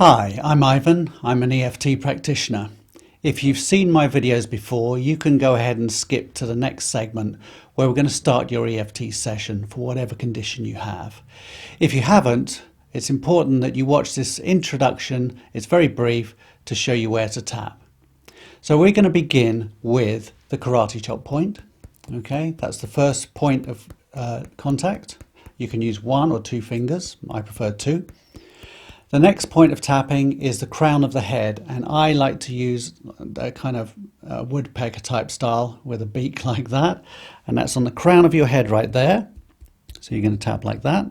Hi, I'm Ivan. I'm an EFT practitioner. If you've seen my videos before, you can go ahead and skip to the next segment where we're going to start your EFT session for whatever condition you have. If you haven't, it's important that you watch this introduction. It's very brief to show you where to tap. So we're going to begin with the karate chop point. Okay, that's the first point of contact. You can use 1 or 2 fingers. I prefer 2. The next point of tapping is the crown of the head, and I like to use a kind of woodpecker type style with a beak like that, and that's on the crown of your head right there. So you're going to tap like that.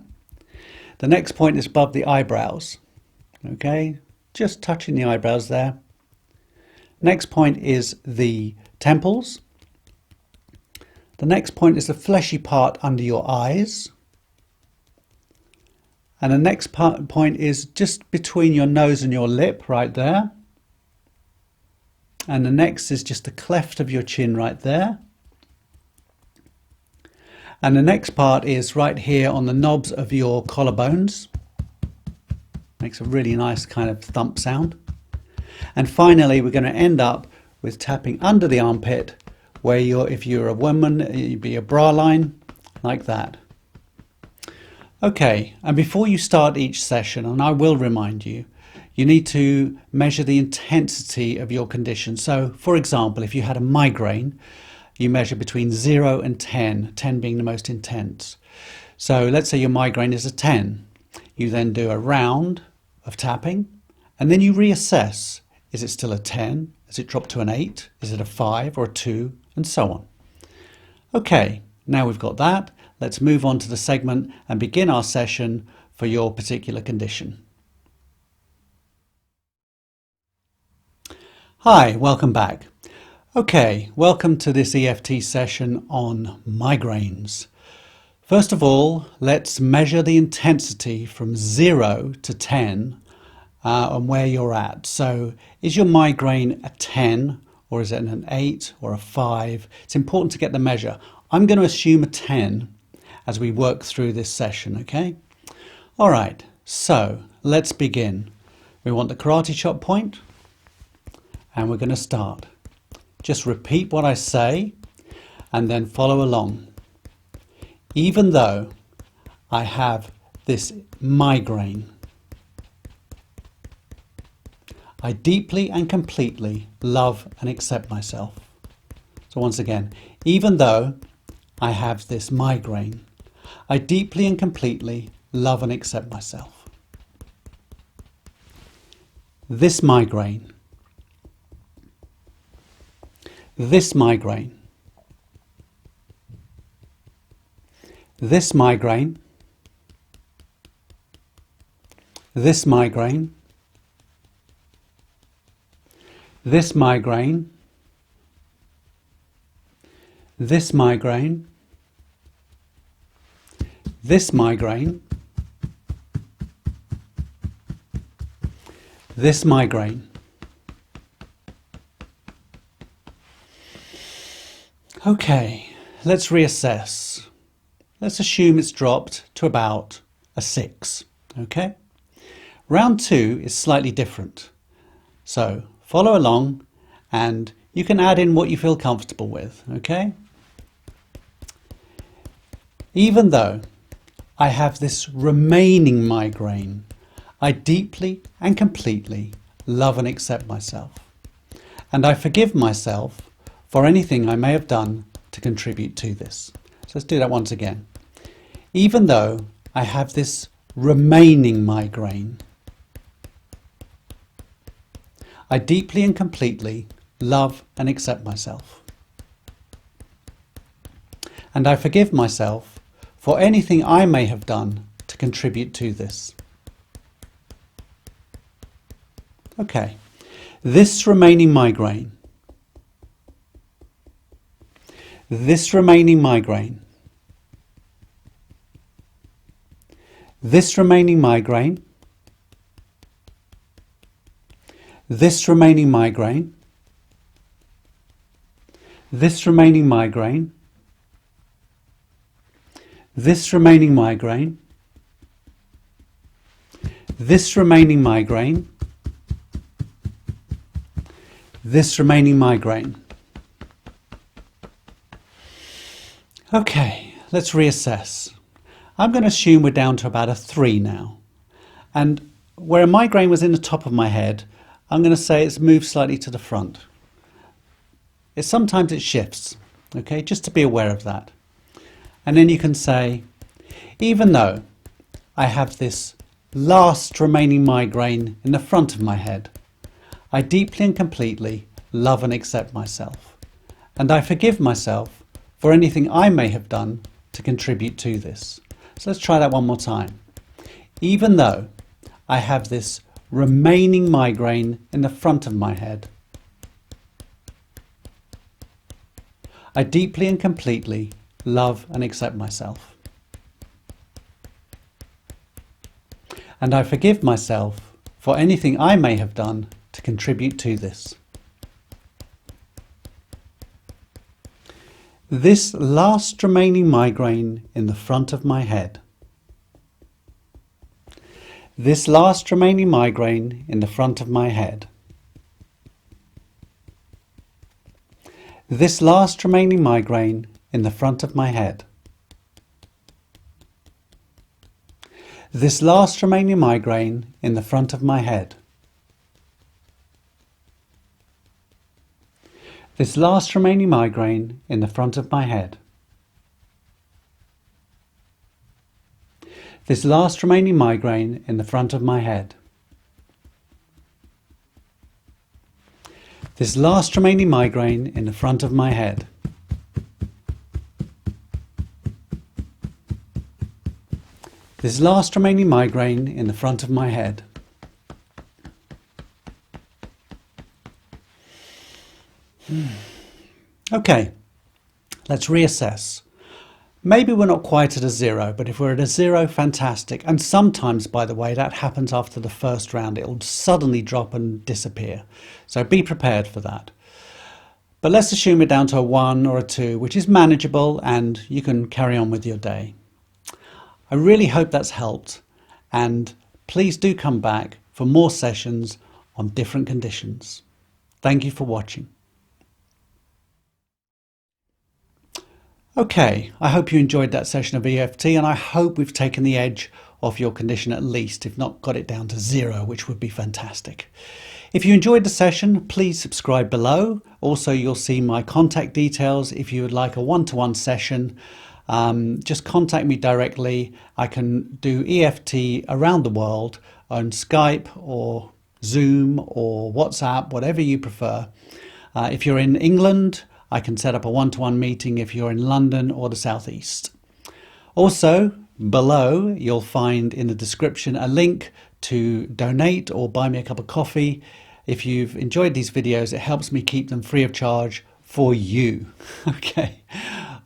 The next point is above the eyebrows. Okay, just touching the eyebrows there. Next point is the temples. The next point is the fleshy part under your eyes. And the next point is just between your nose and your lip right there. And the next is just the cleft of your chin right there. And the next part is right here on the knobs of your collarbones. Makes a really nice kind of thump sound. And finally, we're going to end up with tapping under the armpit, where if you're a woman, it'd be a bra line, like that. Okay, and before you start each session, and I will remind you, you need to measure the intensity of your condition. So, for example, if you had a migraine, you measure between 0 and 10, 10 being the most intense. So let's say your migraine is a 10. You then do a round of tapping, and then you reassess. Is it still a 10? Has it dropped to an 8? Is it a 5 or a 2? And so on. Okay, now we've got that. Let's move on to the segment and begin our session for your particular condition. Hi, welcome back. Okay, welcome to this EFT session on migraines. First of all, let's measure the intensity from 0 to 10 and where you're at. So is your migraine a 10 or is it an 8 or a 5? It's important to get the measure. I'm going to assume a 10 as we work through this session, okay? All right, so let's begin. We want the karate chop point, and we're going to start. Just repeat what I say and then follow along. Even though I have this migraine, I deeply and completely love and accept myself. So once again, even though I have this migraine, I deeply and completely love and accept myself. This migraine. This migraine. This migraine. This migraine. This migraine. This migraine. This migraine. This migraine. Okay, let's reassess. Let's assume it's dropped to about a 6. Okay? Round 2 is slightly different. So follow along and you can add in what you feel comfortable with. Okay? Even though I have this remaining migraine, I deeply and completely love and accept myself. And I forgive myself for anything I may have done to contribute to this. So let's do that once again. Even though I have this remaining migraine, I deeply and completely love and accept myself. And I forgive myself for anything I may have done to contribute to this. Okay, this remaining migraine, this remaining migraine, this remaining migraine, this remaining migraine, this remaining migraine, this remaining migraine, this remaining migraine, this remaining migraine. Okay, let's reassess. I'm going to assume we're down to about a 3 now. And where a migraine was in the top of my head, I'm going to say it's moved slightly to the front. Sometimes it shifts, okay, just to be aware of that. And then you can say, even though I have this last remaining migraine in the front of my head, I deeply and completely love and accept myself. And I forgive myself for anything I may have done to contribute to this. So let's try that one more time. Even though I have this remaining migraine in the front of my head, I deeply and completely love and accept myself. And I forgive myself for anything I may have done to contribute to this. This last remaining migraine in the front of my head. This last remaining migraine in the front of my head. This last remaining migraine in the front of my head. This last remaining migraine in the front of my head. This last remaining migraine in the front of my head. This last remaining migraine in the front of my head. This last remaining migraine in the front of my head. This last remaining migraine in the front of my head. Okay, let's reassess. Maybe we're not quite at a 0, but if we're at a 0, fantastic. And sometimes, by the way, that happens after the first round. It'll suddenly drop and disappear. So be prepared for that. But let's assume we're down to a 1 or a 2, which is manageable, and you can carry on with your day. I really hope that's helped, and please do come back for more sessions on different conditions. Thank you for watching. Okay, I hope you enjoyed that session of EFT, and I hope we've taken the edge off your condition at least, if not got it down to 0, which would be fantastic. If you enjoyed the session, please subscribe below. Also, you'll see my contact details if you would like a one-to-one session. Just contact me directly. I can do EFT around the world on Skype or Zoom or WhatsApp, whatever you prefer. If you're in England, I can set up a one-to-one meeting if you're in London or the Southeast. Also, below you'll find in the description a link to donate or buy me a cup of coffee. If you've enjoyed these videos, it helps me keep them free of charge for you. Okay.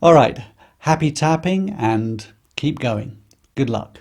All right. Happy tapping and keep going. Good luck.